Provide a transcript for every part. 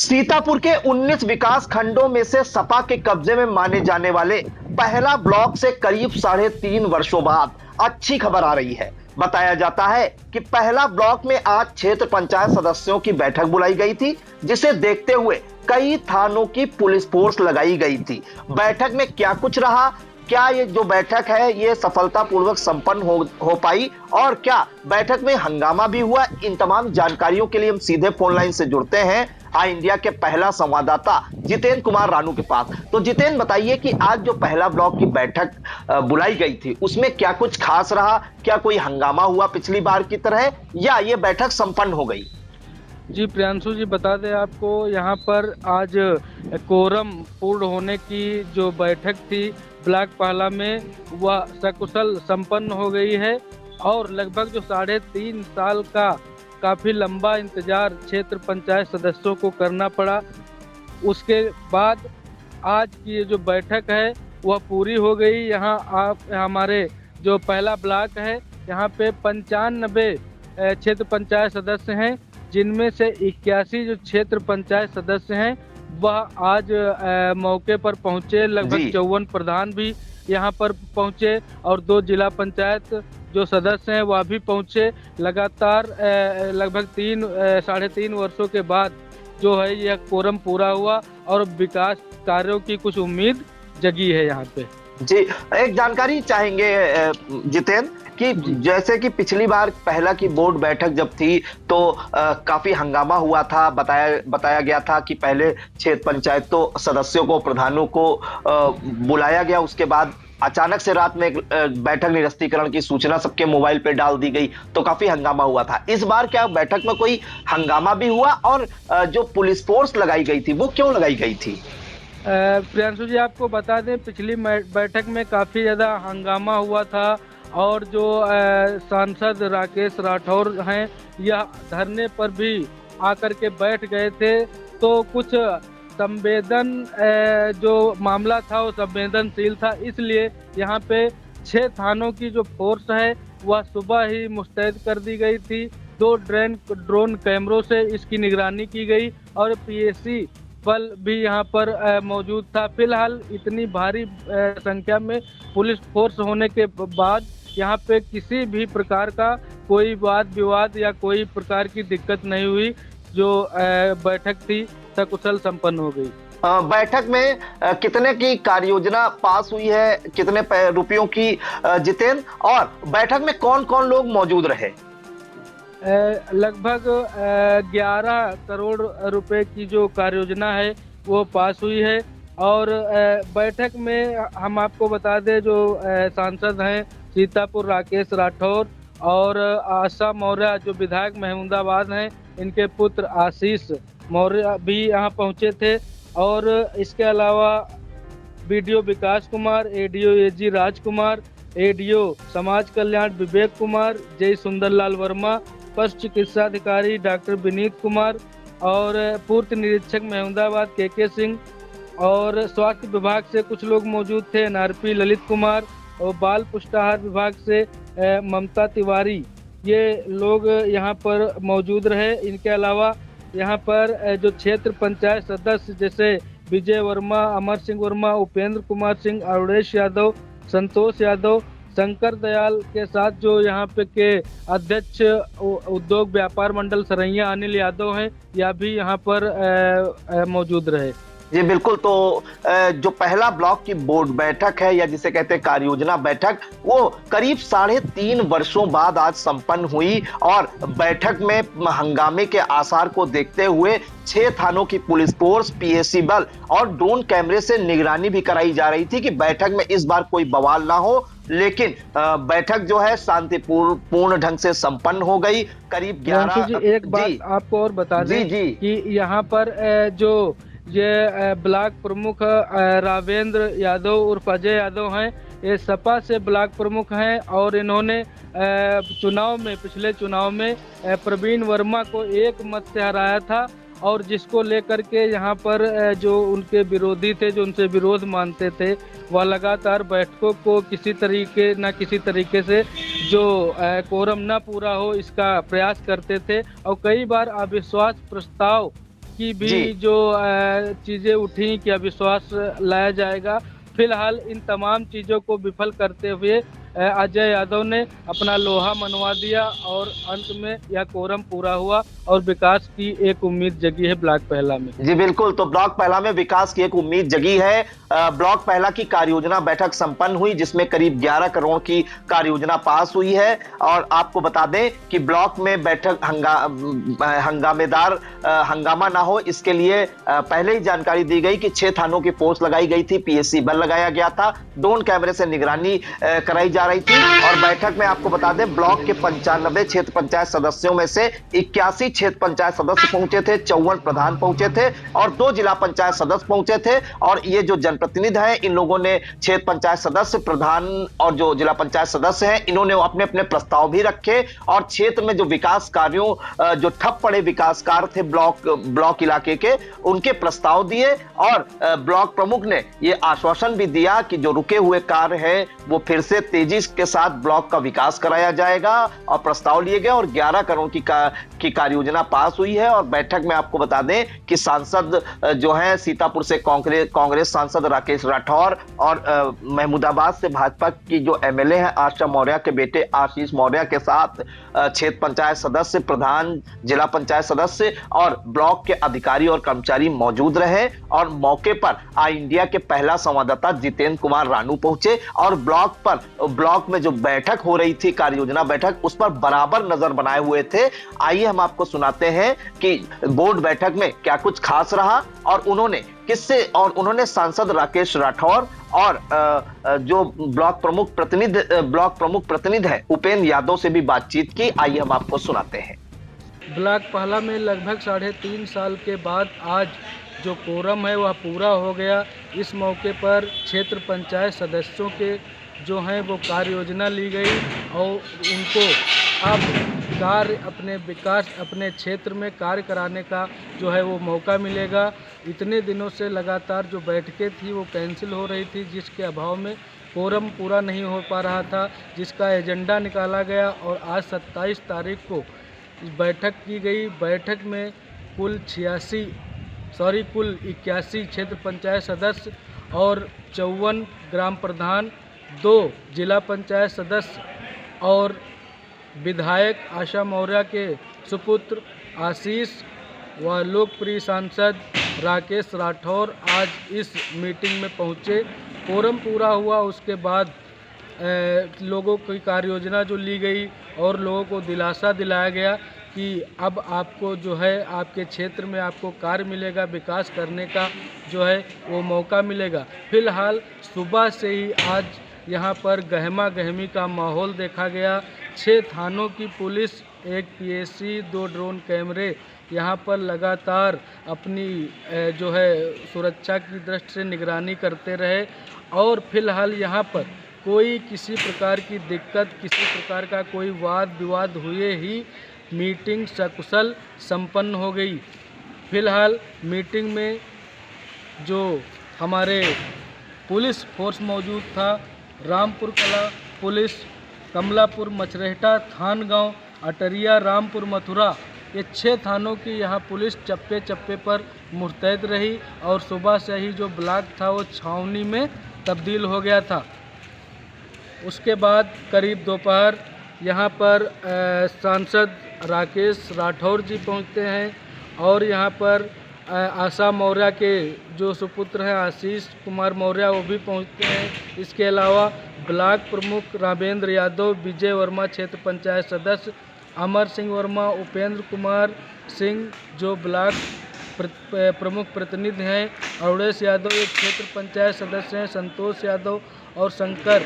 सीतापुर के 19 विकास खंडों में से सपा के कब्जे में माने जाने वाले पहला ब्लॉक से करीब 3.5 वर्षों बाद अच्छी खबर आ रही है। बताया जाता है कि पहला ब्लॉक में आज क्षेत्र पंचायत सदस्यों की बैठक बुलाई गई थी, जिसे देखते हुए कई थानों की पुलिस फोर्स लगाई गई थी। बैठक में क्या कुछ रहा, क्या ये जो बैठक है ये सफलतापूर्वक संपन्न हो पाई और क्या बैठक में हंगामा भी हुआ, इन तमाम जानकारियों के लिए हम सीधे फोन लाइन से जुड़ते हैं आई इंडिया के पहला संवाददाता जितेंद्र कुमार रानू के पास। तो जितेंद्र, बताइए कि आज जो पहला ब्लॉक की बैठक बुलाई गई थी उसमें क्या कुछ खास रहा, क्या कोई हंगामा हुआ पिछली बार की तरह या ये बैठक संपन्न हो गई? जी प्रियांशु जी, बता दें आपको, यहाँ पर आज कोरम पूर्ण होने की जो बैठक थी ब्लॉक पहला में वह सकुशल संपन्न हो गई है और लगभग जो 3.5 साल का काफ़ी लंबा इंतजार क्षेत्र पंचायत सदस्यों को करना पड़ा, उसके बाद आज की ये जो बैठक है वह पूरी हो गई। यहाँ आप हमारे जो पहला ब्लॉक है यहाँ पे 95 क्षेत्र पंचायत सदस्य हैं, जिनमें से 81 जो क्षेत्र पंचायत सदस्य हैं वह आज मौके पर पहुंचे। लगभग 54 प्रधान भी यहाँ पर पहुंचे और 2 जिला पंचायत जो सदस्य हैं वह भी पहुंचे। लगातार लगभग 3.5 वर्षों के बाद जो है यह कोरम पूरा हुआ और विकास कार्यों की कुछ उम्मीद जगी है यहाँ पे। जी, एक जानकारी चाहेंगे जितेंद्र कि जैसे कि पिछली बार पहला की बोर्ड बैठक जब थी तो काफी हंगामा हुआ था। बताया गया था कि पहले क्षेत्र पंचायत तो सदस्यों को, प्रधानों को बुलाया गया, उसके बाद अचानक से रात में बैठक निरस्तीकरण की सूचना सबके मोबाइल पे डाल दी गई तो काफी हंगामा हुआ था। इस बार क्या बैठक में कोई हंगामा भी हुआ और जो पुलिस फोर्स लगाई गई थी वो क्यों लगाई गई थी? प्रियांशु जी, आपको बता दें पिछली बैठक में काफी ज्यादा हंगामा हुआ था और जो सांसद राकेश राठौर हैं यह धरने पर भी आकर के बैठ गए थे। तो कुछ जो मामला था वो संवेदनशील था, इसलिए यहाँ पे 6 थानों की जो फोर्स है वह सुबह ही मुस्तैद कर दी गई थी। 2 ड्रोन कैमरों से इसकी निगरानी की गई और पीएसी बल भी यहाँ पर मौजूद था। फिलहाल इतनी भारी संख्या में पुलिस फोर्स होने के बाद यहाँ पे किसी भी प्रकार का कोई वाद विवाद या कोई प्रकार की दिक्कत नहीं हुई। जो बैठक थी सकुशल संपन्न हो गई। बैठक में कितने की कार्य योजना पास हुई है, कितने रुपयों की जितेंद्र, और बैठक में कौन कौन लोग मौजूद रहे? लगभग 11 करोड़ रुपए की जो कार्य योजना है वो पास हुई है। और बैठक में हम आपको बता दें जो सांसद हैं सीतापुर राकेश राठौर और आशा मौर्य जो विधायक महमूदाबाद हैं, इनके पुत्र आशीष मौर्य भी यहाँ पहुँचे थे। और इसके अलावा बीडीओ विकास कुमार, एडीओ एजी राजकुमार, एडीओ समाज कल्याण विवेक कुमार, जय सुंदरलाल वर्मा, पशु चिकित्सा अधिकारी डॉक्टर विनीत कुमार और पूर्व निरीक्षक महमूदाबाद के सिंह और स्वास्थ्य विभाग से कुछ लोग मौजूद थे, एनआरपी ललित कुमार और बाल पुष्टाहार विभाग से ममता तिवारी, ये लोग यहाँ पर मौजूद रहे। इनके अलावा यहाँ पर जो क्षेत्र पंचायत सदस्य जैसे विजय वर्मा, अमर सिंह वर्मा, उपेंद्र कुमार सिंह, अरुणेश यादव, संतोष यादव, शंकर दयाल के साथ जो यहाँ पे के अध्यक्ष उद्योग व्यापार मंडल सरैया अनिल यादव हैं, यह भी यहाँ पर मौजूद रहे। जी बिल्कुल। तो जो पहला ब्लॉक की बोर्ड बैठक है या जिसे कहते हैं कार्य योजना बैठक, वो करीब 3.5 वर्षों बाद आज संपन्न हुई और बैठक में हंगामे के आसार को देखते हुए 6 थानों की पुलिस फोर्स, पीएसी बल और ड्रोन कैमरे से निगरानी भी कराई जा रही थी कि बैठक में इस बार कोई बवाल ना हो। लेकिन बैठक जो है शांतिपूर्ण ढंग से संपन्न हो गई। करीब 11। जी, एक बात आपको और बता दें कि यहाँ पर जो ये ब्लॉक प्रमुख रावेंद्र यादव उर्फ अजय यादव हैं, ये सपा से ब्लॉक प्रमुख हैं और इन्होंने पिछले चुनाव में प्रवीण वर्मा को 1 मत से हराया था और जिसको लेकर के यहाँ पर जो उनके विरोधी थे, जो उनसे विरोध मानते थे, वह लगातार बैठकों को किसी तरीके से जो कोरम न पूरा हो इसका प्रयास करते थे और कई बार अविश्वास प्रस्ताव की भी जी जो चीज़ें उठी कि अविश्वास लाया जाएगा। फिलहाल इन तमाम चीज़ों को विफल करते हुए अजय यादव ने अपना लोहा मनवा दिया और अंत में यह कोरम पूरा हुआ और विकास की एक उम्मीद जगी है ब्लॉक पहला में। जी बिल्कुल, तो ब्लॉक पहला में विकास की एक उम्मीद जगी है। ब्लॉक पहला की कार्ययोजना बैठक संपन्न हुई जिसमें करीब 11 करोड़ की कार्ययोजना पास हुई है और आपको बता दें कि ब्लॉक में बैठक हंगामा ना हो इसके लिए पहले ही जानकारी दी गई कि 6 थानों की फोर्स लगाई गई थी, पीएससी बल लगाया गया था, ड्रोन कैमरे से निगरानी कराई जा रही थी और बैठक में आपको बता दें ब्लॉक के 95 क्षेत्र पंचायत सदस्यों में से 81 क्षेत्र पंचायत सदस्य पहुंचे थे, 54 प्रधान पहुंचे थे और 2 जिला पंचायत सदस्य पहुंचे थे और ये जो जनप्रतिनिधि हैं इन लोगों ने क्षेत्र पंचायत सदस्य, प्रधान और जो जिला पंचायत सदस्य हैं इन्होंने अपने अपने प्रस्ताव भी रखे और क्षेत्र में जो विकास कार्यों जो ठप पड़े विकास कार्य थे ब्लॉक इलाके के उनके प्रस्ताव दिए और ब्लॉक प्रमुख ने ये आश्वासन भी दिया कि जो रुके हुए कार्य हैं वो फिर से तेजी के साथ ब्लॉक का विकास कराया जाएगा और प्रस्ताव लिए गए और 11 करोड़ की कार्ययोजना पास हुई है। और बैठक में आपको बता दें कि सांसद जो हैं सीतापुर से कांग्रेस सांसद राकेश राठौर और महमूदाबाद से भाजपा की जो एमएलए हैं आशा मौर्य के बेटे आशीष मौर्य के साथ क्षेत्र पंचायत सदस्य, प्रधान, जिला पंचायत सदस्य और ब्लॉक के अधिकारी और कर्मचारी मौजूद रहे और मौके पर आई इंडिया के पहला संवाददाता जितेंद्र कुमार रानू पहुंचे और ब्लॉक में जो बैठक हो रही थी कार्ययोजना बैठक उस पर बराबर नजर बनाए हुए थे। आइए हम आपको सुनाते हैं कि बोर्ड बैठक में क्या कुछ खास रहा और उन्होंने सांसद राकेश राठौर और जो ब्लॉक प्रमुख प्रतिनिधि है उपेंद्र यादव से भी बातचीत की। आइए हम आपको सुनाते हैं। ब्लॉक पहला में लगभग 3.5 साल के बाद आज जो कोरम है वह पूरा हो गया। इस मौके पर क्षेत्र पंचायत सदस्यों के जो हैं वो कार्य योजना ली गई और उनको अब कार्य अपने विकास अपने क्षेत्र में कार्य कराने का जो है वो मौका मिलेगा। इतने दिनों से लगातार जो बैठकें थी वो कैंसिल हो रही थी जिसके अभाव में कोरम पूरा नहीं हो पा रहा था, जिसका एजेंडा निकाला गया और आज 27 तारीख को बैठक की गई। बैठक में कुल 81 क्षेत्र पंचायत सदस्य और 54 ग्राम प्रधान, 2 जिला पंचायत सदस्य और विधायक आशा मौर्य के सुपुत्र आशीष व लोकप्रिय सांसद राकेश राठौर आज इस मीटिंग में पहुंचे। कोरम पूरा हुआ उसके बाद लोगों की कार्य योजना जो ली गई और लोगों को दिलासा दिलाया गया कि अब आपको जो है आपके क्षेत्र में आपको कार्य मिलेगा, विकास करने का जो है वो मौका मिलेगा। फिलहाल सुबह से ही आज यहाँ पर गहमा गहमी का माहौल देखा गया। 6 थानों की पुलिस, 1 पीएससी, 2 ड्रोन कैमरे यहाँ पर लगातार अपनी जो है सुरक्षा की दृष्टि से निगरानी करते रहे और फिलहाल यहाँ पर कोई किसी प्रकार की दिक्कत, किसी प्रकार का कोई वाद विवाद हुए ही मीटिंग सकुशल संपन्न हो गई। फिलहाल मीटिंग में जो हमारे पुलिस फोर्स मौजूद था, रामपुर कला पुलिस, कमलापुर, मचरेहटा, थानगांव, अटरिया, रामपुर, मथुरा, ये 6 थानों की यहाँ पुलिस चप्पे चप्पे पर मुस्तैद रही और सुबह से ही जो ब्लॉक था वो छावनी में तब्दील हो गया था। उसके बाद करीब दोपहर यहाँ पर सांसद राकेश राठौर जी पहुँचते हैं और यहाँ पर आशा मौर्य के जो सुपुत्र हैं आशीष कुमार मौर्य वो भी पहुँचते हैं। इसके अलावा ब्लॉक प्रमुख रामेंद्र यादव, विजय वर्मा क्षेत्र पंचायत सदस्य, अमर सिंह वर्मा, उपेंद्र कुमार सिंह जो ब्लॉक प्रमुख प्रतिनिधि हैं, अवधेश यादव एक क्षेत्र पंचायत सदस्य हैं, संतोष यादव और शंकर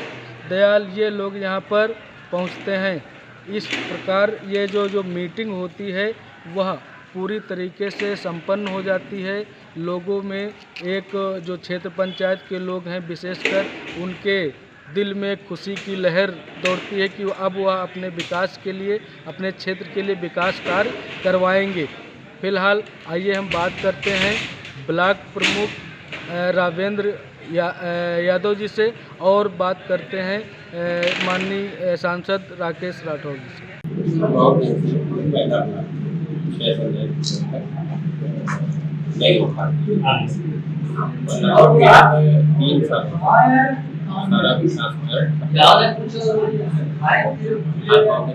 दयाल ये लोग यहाँ पर पहुँचते हैं। इस प्रकार ये जो मीटिंग होती है वह पूरी तरीके से संपन्न हो जाती है। लोगों में एक जो क्षेत्र पंचायत के लोग हैं विशेषकर उनके दिल में खुशी की लहर दौड़ती है कि अब वह अपने विकास के लिए, अपने क्षेत्र के लिए विकास कार्य करवाएंगे। फिलहाल आइए हम बात करते हैं ब्लॉक प्रमुख रामेंद्र यादव जी से और बात करते हैं माननीय सांसद राकेश राठौर जी से। 6 पंचायत नहीं हो पाती और बिहार में 3 साल सारा विकास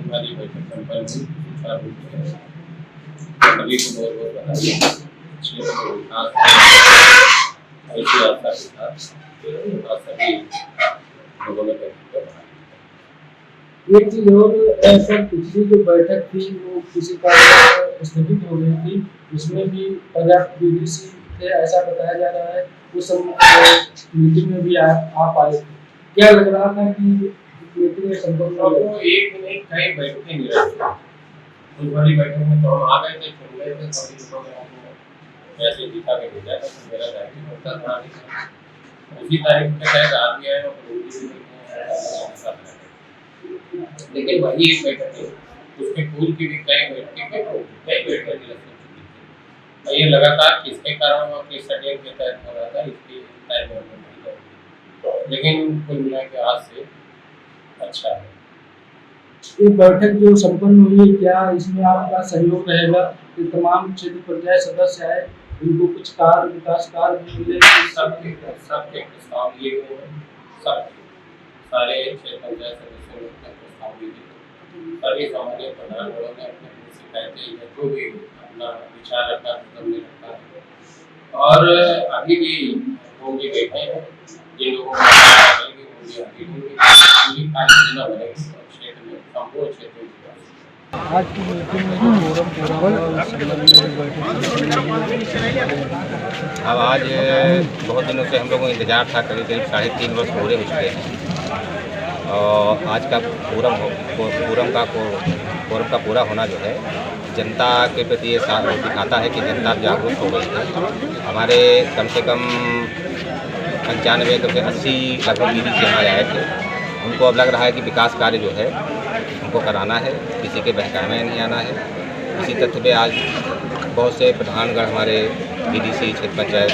वाली बैठक संपन्न सुचारू रूप से सभी को बहुत बहुत बधाई। क्षेत्र में विकास ऐसी आशा के साथ और सभी लोगों ने एक चीज और सर, पिछली जो बैठक थी वो किसी कारण स्थगित हो गई थी, उसमें भी पर्याप्त बीडीसी थे ऐसा बताया जा रहा है। उस मीटिंग में भी आप आए थे, क्या लग रहा था कि मीटिंग में संभव तो एक मिनट कहीं बैठते नहीं रहे। उस बड़ी बैठक में तो हम आ गए थे, सुन गए थे, सभी लोगों ने हमको ऐसे दिखा के भेजा था कि मेरा दायित्व होता था। उसी तारीख पे शायद आ गया है और लेकिन वही एक बैठक है, उसके पूर्व की भी कई बैठकें ये लगातार किसके कारण और किस शेड्यूल के तहत हो रहा था इसकी तय नहीं है, लेकिन कुल मिला के आज से अच्छा है। ये बैठक जो संपन्न हुई, क्या इसमें आपका सहयोग रहेगा कि तमाम क्षेत्र पंचायत सदस्य आए, उनको कुछ कार्य विकास कार्य भी मिले? सबके प्रस्ताव लिए गए हैं, सारे क्षेत्र पंचायत सदस्यों ने प्रस्ताव दिए थे। सभी सामान्य प्रधान लोगों ने अपने शिकायतें या जो भी अपना विचार रखा है सबने रखा है और अभी भी लोग भी बैठे हैं। जिन लोगों को आज की मीटिंग में जो फोरम अब आज बहुत दिनों से हम लोगों को इंतज़ार था, करीब 3.5 वर्ष पूरे हो चुके हैं और आज का फोरम का पूरा होना जो है जनता के प्रति ये दिखाता है कि जनता जागरूक हो गई है। हमारे कम से कम 95 से 80 लगभग बीडीसी यहाँ आए थे, उनको अब लग रहा है कि विकास कार्य जो है हमको कराना है, किसी के बहकावे में नहीं आना है। इसी तथ्य पे आज बहुत से प्रधानगण हमारे बीडीसी क्षेत्र पंचायत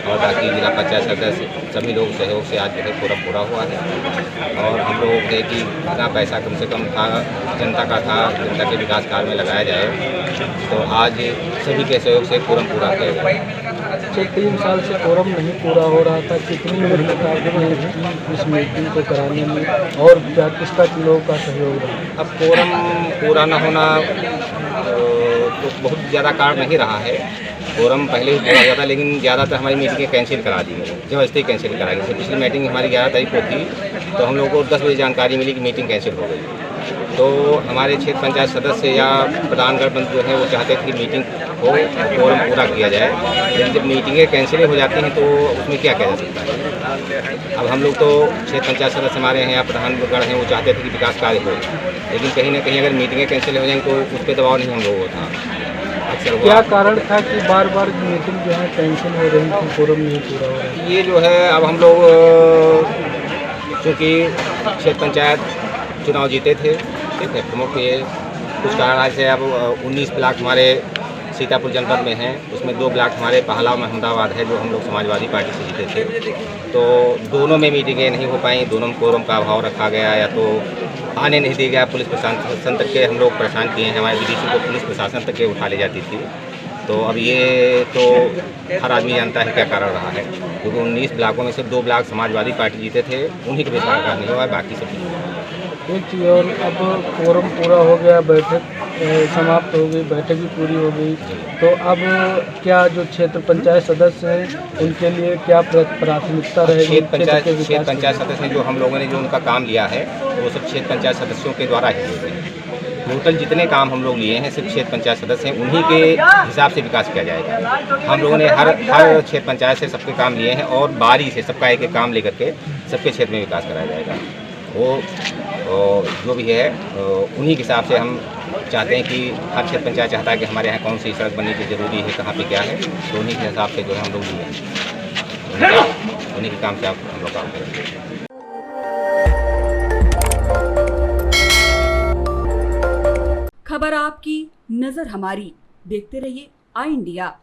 और बाकी जिला पंचायत सदस्य सभी लोग सहयोग से आज जो है फोरम पूरा हुआ है और हम लोगों के कि इतना पैसा कम से कम था जनता का था, जनता के विकास कार्य में लगाया जाए, तो आज सभी के सहयोग से फोरम पूरा किया गया। 3 साल से फोरम नहीं पूरा हो रहा था, कितनी मेहनत आपने इस मीटिंग को कराने में और क्या किसका लोगों का सहयोग रहा? अब फोरम पूरा न होना तो बहुत ज़्यादा कारण नहीं रहा है। फोरम पहले ही पूरा हुआ था, लेकिन ज़्यादातर हमारी मीटिंगें कैंसिल करा दी गई, जबरदस्ती कैंसिल करा गई। पिछली मीटिंग हमारी 11 तारीख को थी, तो हम लोग को 10 बजे जानकारी मिली कि मीटिंग कैंसिल हो गई। तो हमारे क्षेत्र पंचायत सदस्य या प्रधानगण जो है वो चाहते थे कि मीटिंग हो, फोरम पूरा किया जाए, लेकिन जब मीटिंगें कैंसिल हो जाती हैं तो उसमें क्या किया जा सकता है। अब हम लोग तो क्षेत्र पंचायत सदस्य हमारे हैं या प्रधानगण हैं, वो चाहते थे कि विकास कार्य हो, लेकिन कहीं ना कहीं अगर मीटिंगें कैंसिल हो जाएंगी तो उस पर दबाव नहीं हम लोगों को था। अक्सर क्या कारण था कि बार बार मीटिंग जो है कैंसिल हो रही थी, फोरम नहीं पूरा हो रहा है? ये जो है अब हम लोग चूँकि क्षेत्र पंचायत चुनाव जीते थे, ठीक है, प्रमुख ये कुछ कारण से अब 19 ब्लॉक हमारे सीतापुर जनपद में हैं, उसमें 2 ब्लॉक हमारे पहलाव में अहमदाबाद है जो हम लोग समाजवादी पार्टी से जीते थे। तो दोनों में मीटिंगें नहीं हो पाई, दोनों में कोरम का अभाव रखा गया या तो आने नहीं दिया गया। पुलिस प्रशासन तक के हम लोग परेशान किए हैं, हमारे बीडीसी को पुलिस प्रशासन तक के उठा ले जाती थी। तो अब ये तो हर आदमी जानता है क्या कारण रहा है, क्योंकि 19 ब्लॉकों में से 2 ब्लॉक समाजवादी पार्टी जीते थे, उन्हीं के विचार का नहीं हुआ, बाकी सब एक चीज़ और, अब फोरम पूरा हो गया, बैठक समाप्त हो गई, बैठक भी पूरी हो गई, तो अब क्या जो क्षेत्र पंचायत सदस्य हैं उनके लिए क्या प्राथमिकता रहेगी? क्षेत्र पंचायत सदस्य जो हम लोगों ने जो उनका काम लिया है वो सब क्षेत्र पंचायत सदस्यों के द्वारा ही हुए हैं। टोटल जितने काम हम लोग लिए हैं सिर्फ क्षेत्र पंचायत सदस्य हैं, उन्हीं के हिसाब से विकास किया जाएगा। हम लोगों ने हर क्षेत्र पंचायत से सबके काम लिए हैं और बारी से सबका एक काम लेकर के सबके क्षेत्र में विकास कराया जाएगा। वो जो भी है उन्हीं के हिसाब से हम चाहते हैं कि हर क्षेत्र पंचायत चाहता है कि हमारे यहाँ कौन सी सड़क बनने की ज़रूरी है, कहाँ पे क्या है, तो उन्हीं के हिसाब से जो है हम लोग लिए हैं, उन्हीं के काम से आप हम लोग काम करेंगे। खबर आपकी, नजर हमारी। देखते रहिए आई इंडिया।